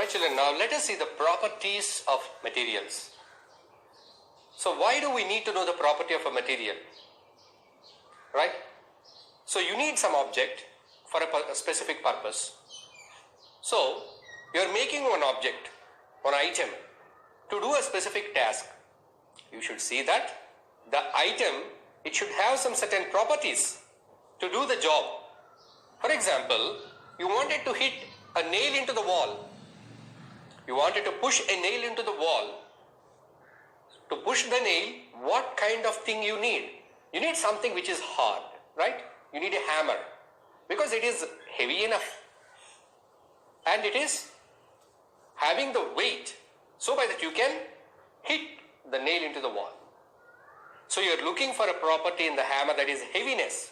Alright children, now let us see the properties of materials. So why do we need to know the property of a material? Right? So you need some object for a specific purpose. So you are making one object, one item to do a specific task. You should see that the item, it should have some certain properties to do the job. For example, you wanted to hit a nail into the wall. You wanted to push a nail into the wall. To push the nail, what kind of thing you need? You need something which is hard, right? You need a hammer because it is heavy enough and it is having the weight so by that you can hit the nail into the wall. So you are looking for a property in the hammer that is heaviness,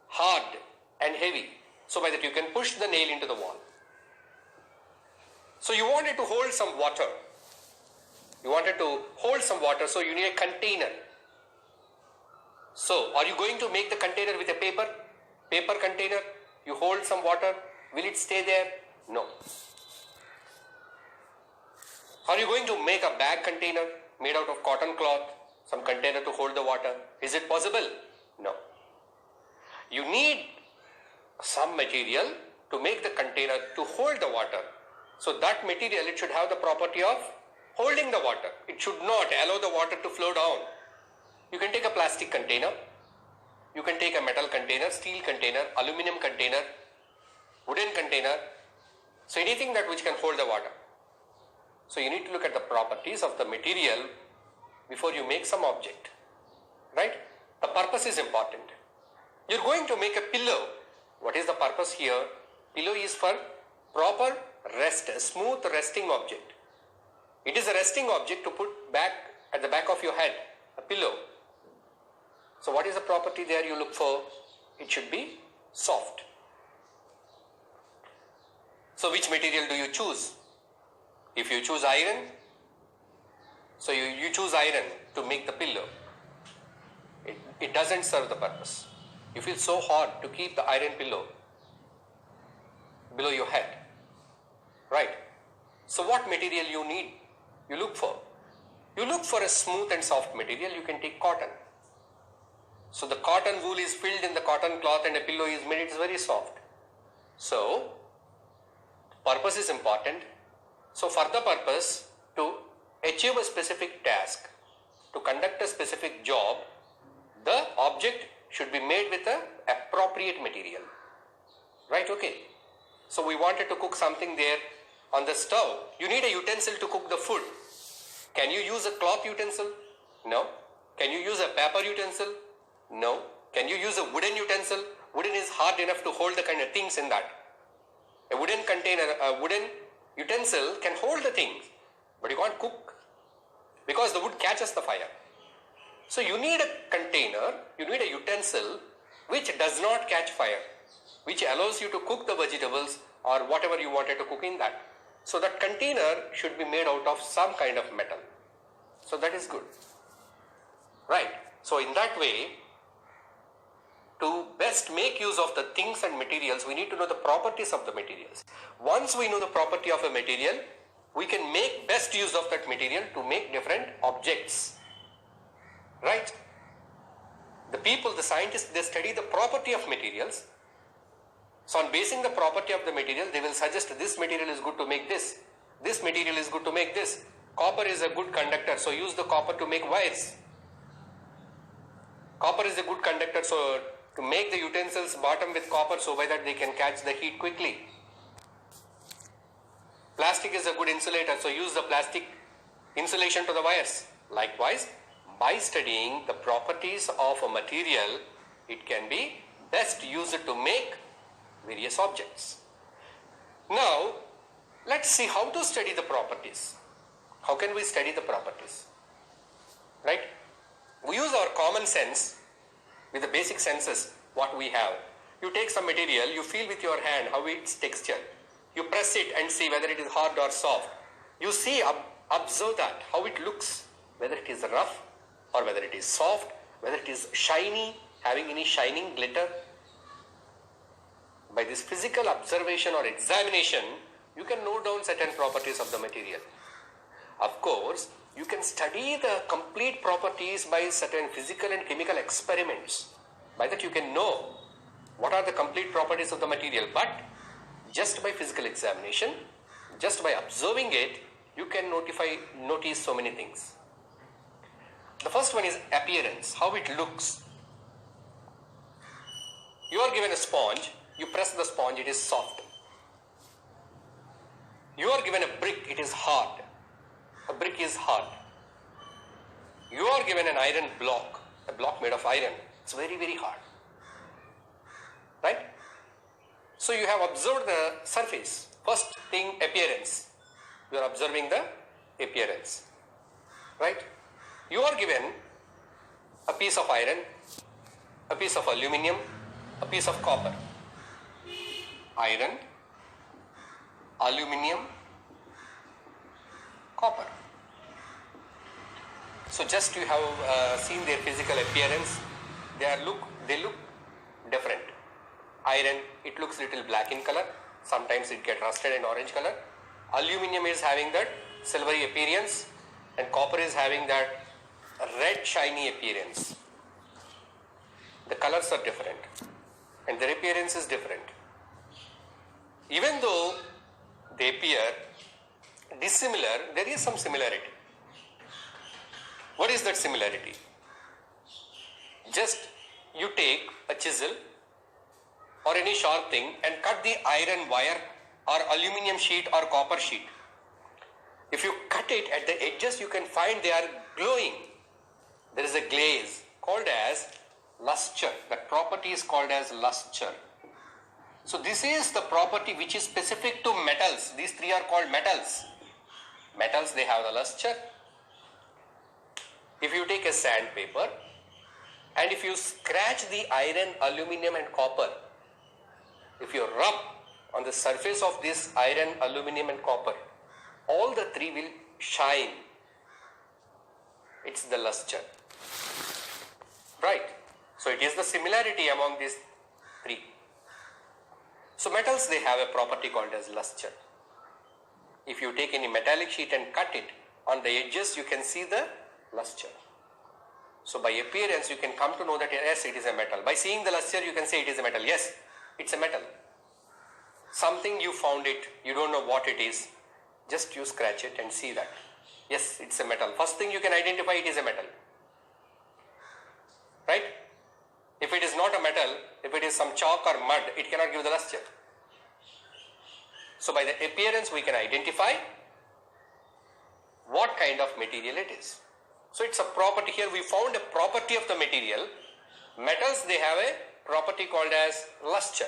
hard and heavy, so by that you can push the nail into the wall. So you wanted to hold some water. You wanted to hold some water, so you need a container. So are you going to make the container with a paper container? You hold some water, will it stay there? No. Are you going to make a bag container made out of cotton cloth, some container to hold the water? Is it possible? No. You need some material to make the container to hold the water. So that material, it should have the property of holding the water. It should not allow the water to flow down. You can take a plastic container, you can take a metal container, steel container, aluminum container, wooden container, so anything that which can hold the water. So you need to look at the properties of the material before you make some object, right? The purpose is important. You're going to make a pillow. What is the purpose here? Pillow is for proper rest, a smooth resting object. It is a resting object to put back at the back of your head, a pillow. So what is the property there you look for? It should be soft. So which material do you choose? If you choose iron, so you choose iron to make the pillow. It doesn't serve the purpose. You feel so hot to keep the iron pillow below your head, right? So what material you need? You look for a smooth and soft material. You can take cotton. So the cotton wool is filled in the cotton cloth and a pillow is made, it's very soft. So purpose is important. So for the purpose to achieve a specific task, to conduct a specific job, the object should be made with an appropriate material, right? Okay. So we wanted to cook something there on the stove. You need a utensil to cook the food. Can you use a cloth utensil? No. Can you use a paper utensil? No. Can you use a wooden utensil? Wooden is hard enough to hold the kind of things in that. A wooden container, a wooden utensil can hold the things, but you can't cook because the wood catches the fire. So you need a container, you need a utensil which does not catch fire, which allows you to cook the vegetables or whatever you wanted to cook in that. So that container should be made out of some kind of metal. So that is good, right? So in that way, to best make use of the things and materials, we need to know the properties of the materials. Once we know the property of a material, we can make best use of that material to make different objects, right? The people, the scientists, they study the property of materials. So on basing the property of the material, they will suggest this material is good to make this. This material is good to make this. Copper is a good conductor, so use the copper to make wires. Copper is a good conductor, so to make the utensils bottom with copper, so by that they can catch the heat quickly. Plastic is a good insulator, so use the plastic insulation to the wires. Likewise, by studying the properties of a material, it can be best used to make various objects. Now, let's see how to study the properties. How can we study the properties? Right? We use our common sense with the basic senses what we have. You take some material, you feel with your hand how its texture. You press it and see whether it is hard or soft. You see, observe that, how it looks, whether it is rough or whether it is soft, whether it is shiny, having any shining glitter. By this physical observation or examination, you can note down certain properties of the material. Of course, you can study the complete properties by certain physical and chemical experiments. By that you can know what are the complete properties of the material, but just by physical examination, just by observing it, you can notice so many things. The first one is appearance, how it looks. You are given a sponge, you press the sponge, it is soft. You are given a brick, it is hard. A brick is hard. You are given an iron block, a block made of iron, it's very, very hard. Right? So you have observed the surface. First thing, appearance. You are observing the appearance. Right? You are given a piece of iron, a piece of aluminium, a piece of copper. Iron, aluminium, copper. So just you have seen their physical appearance. They look different. Iron, it looks little black in color. Sometimes it gets rusted in orange color. Aluminium is having that silvery appearance, and copper is having that red shiny appearance. The colors are different and their appearance is different. Even though they appear dissimilar, there is some similarity. What is that similarity? Just you take a chisel or any sharp thing and cut the iron wire or aluminium sheet or copper sheet. If you cut it at the edges, you can find they are glowing. There is a glaze called as luster. That property is called as luster. So this is the property which is specific to metals. These three are called metals. Metals, they have the luster. If you take a sandpaper and if you scratch the iron, aluminium and copper, if you rub on the surface of this iron, aluminium and copper, all the three will shine. It's the luster. Right. So it is the similarity among these three. So metals, they have a property called as luster. If you take any metallic sheet and cut it, on the edges you can see the luster. So by appearance you can come to know that yes, it is a metal. By seeing the luster you can say it is a metal. Yes, it's a metal. Something you found it, you don't know what it is, just you scratch it and see that. Yes, it's a metal. First thing you can identify, it is a metal. Right? If it is not a metal, if it is some chalk or mud, it cannot give the luster. So by the appearance we can identify what kind of material it is. So it's a property. Here we found a property of the material. Metals, they have a property called as luster.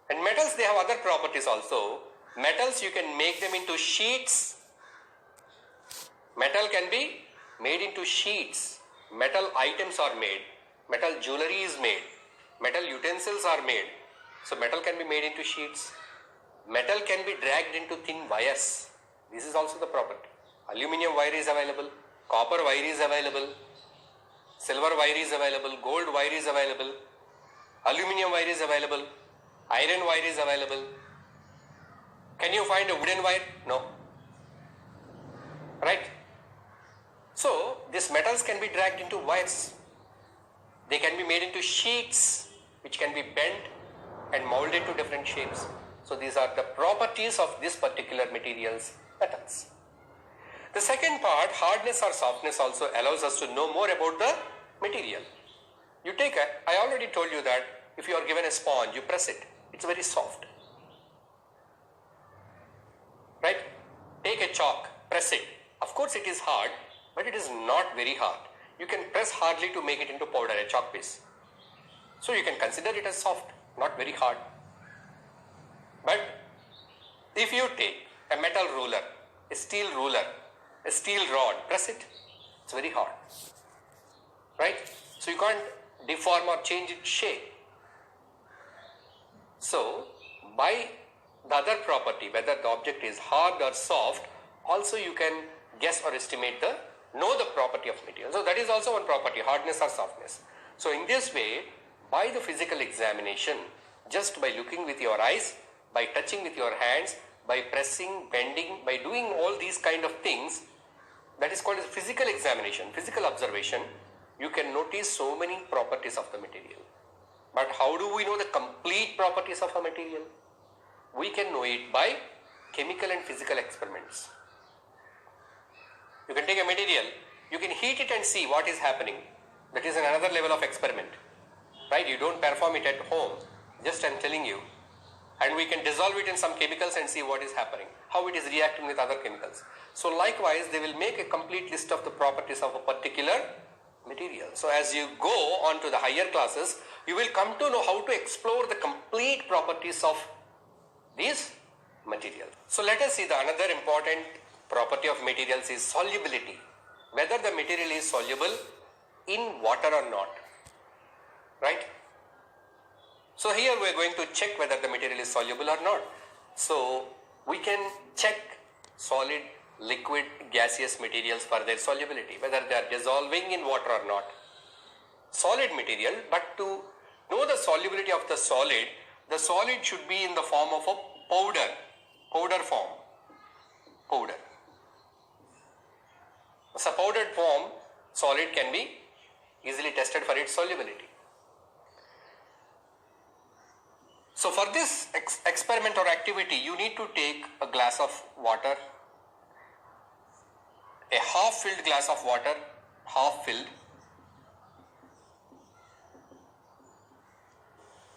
And metals, they have other properties also. Metals, you can make them into sheets. Metal can be made into sheets. Metal items are made. Metal jewelry is made. Metal utensils are made. So metal can be made into sheets. Metal can be dragged into thin wires. This is also the property. Aluminium wire is available. Copper wire is available. Silver wire is available. Gold wire is available. Aluminium wire is available. Iron wire is available. Can you find a wooden wire? No. Right? So these metals can be dragged into wires. They can be made into sheets which can be bent and molded to different shapes. So these are the properties of this particular materials, metals. The second part, hardness or softness, also allows us to know more about the material. You take I already told you that if you are given a sponge, you press it, it's very soft. Right? Take a chalk, press it. Of course it is hard, but it is not very hard. You can press hardly to make it into powder, a chalk piece. So you can consider it as soft, not very hard. But if you take a metal ruler, a steel ruler, a steel rod, press it, it's very hard. Right? So you can't deform or change its shape. So by the other property, whether the object is hard or soft, also you can guess or estimate know the property of material. So that is also one property, hardness or softness. So in this way, by the physical examination, just by looking with your eyes, by touching with your hands, by pressing, bending, by doing all these kind of things, that is called as physical examination, physical observation, you can notice so many properties of the material. But how do we know the complete properties of a material? We can know it by chemical and physical experiments. You can take a material, you can heat it and see what is happening. That is another level of experiment, right? You don't perform it at home, just I'm telling you. And we can dissolve it in some chemicals and see what is happening, how it is reacting with other chemicals. So likewise, they will make a complete list of the properties of a particular material. So as you go on to the higher classes, you will come to know how to explore the complete properties of these materials. So let us see the another important property of materials is solubility. Whether the material is soluble in water or not, right? So here we are going to check whether the material is soluble or not. So we can check solid, liquid, gaseous materials for their solubility, whether they are dissolving in water or not. Solid material, but to know the solubility of the solid should be in the form of a powder form. Powder. So powdered form, solid can be easily tested for its solubility. So for this experiment or activity, you need to take a glass of water, a half-filled glass of water, half-filled.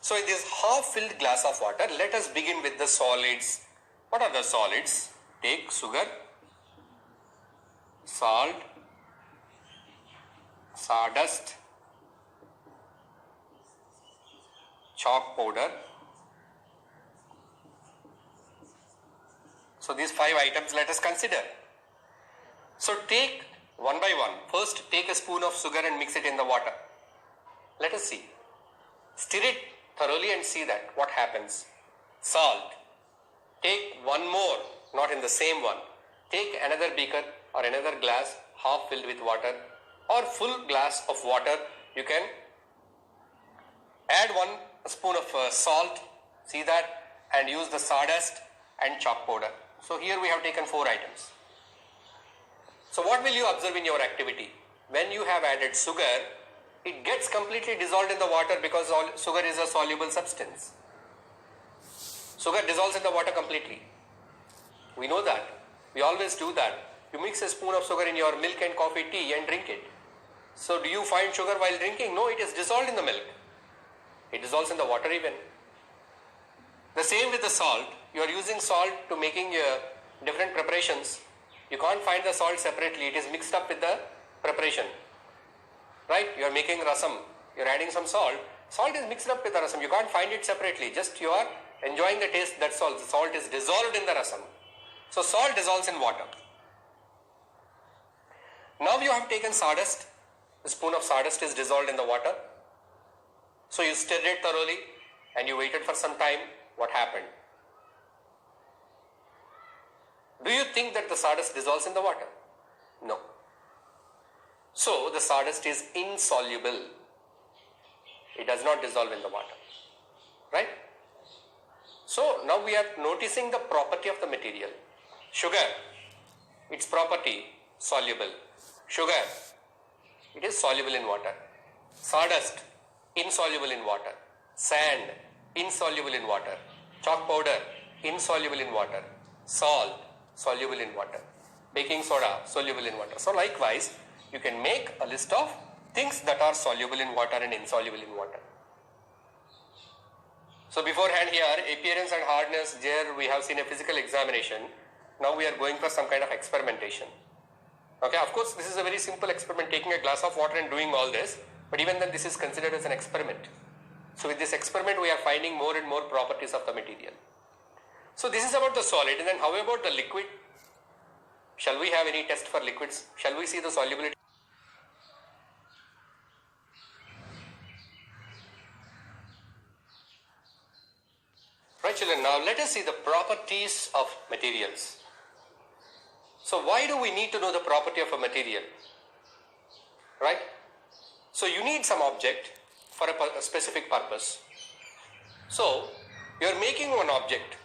So in this half-filled glass of water, let us begin with the solids. What are the solids? Take sugar, salt, sawdust, chalk powder. So these 5 items let us consider. So take one by one. First take a spoon of sugar and mix it in the water. Let us see. Stir it thoroughly and see that what happens. Salt. Take one more, not in the same one. Take another beaker or another glass half filled with water or full glass of water. You can add 1 spoon of salt, see that, and use the sawdust and chalk powder. So here we have taken 4 items. So what will you observe in your activity? When you have added sugar, it gets completely dissolved in the water because sugar is a soluble substance. Sugar dissolves in the water completely. We know that. We always do that. You mix a spoon of sugar in your milk and coffee, tea and drink it. So do you find sugar while drinking? No, it is dissolved in the milk. It dissolves in the water even. The same with the salt. You are using salt to making different preparations. You can't find the salt separately. It is mixed up with the preparation. Right? You are making rasam. You are adding some salt. Salt is mixed up with the rasam. You can't find it separately. Just you are enjoying the taste. That's all. The salt is dissolved in the rasam. So salt dissolves in water. Now you have taken sawdust. A spoon of sawdust is dissolved in the water. So you stirred it thoroughly and you waited for some time. What happened? Do you think that the sawdust dissolves in the water? No. So the sawdust is insoluble. It does not dissolve in the water. Right? So now we are noticing the property of the material. Sugar, its property, soluble. Sugar, it is soluble in water. Sawdust, insoluble in water. Sand, insoluble in water. Chalk powder, insoluble in water. Salt, soluble in water. Baking soda, soluble in water. So likewise, you can make a list of things that are soluble in water and insoluble in water. So beforehand here, appearance and hardness, there we have seen a physical examination. Now we are going for some kind of experimentation. Okay, of course, this is a very simple experiment, taking a glass of water and doing all this. But even then, this is considered as an experiment. So with this experiment, we are finding more and more properties of the material. So this is about the solid. And then how about the liquid? Shall we have any test for liquids? Shall we see the solubility? Right, children, now let us see the properties of materials. So why do we need to know the property of a material? Right? So you need some object for a specific purpose. So you are making one object.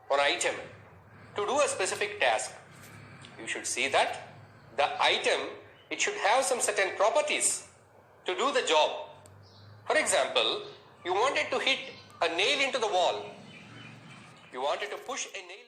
on item to do a specific task, you should see that the item, it should have some certain properties to do the job. For example, you wanted to hit a nail into the wall. You wanted to push a nail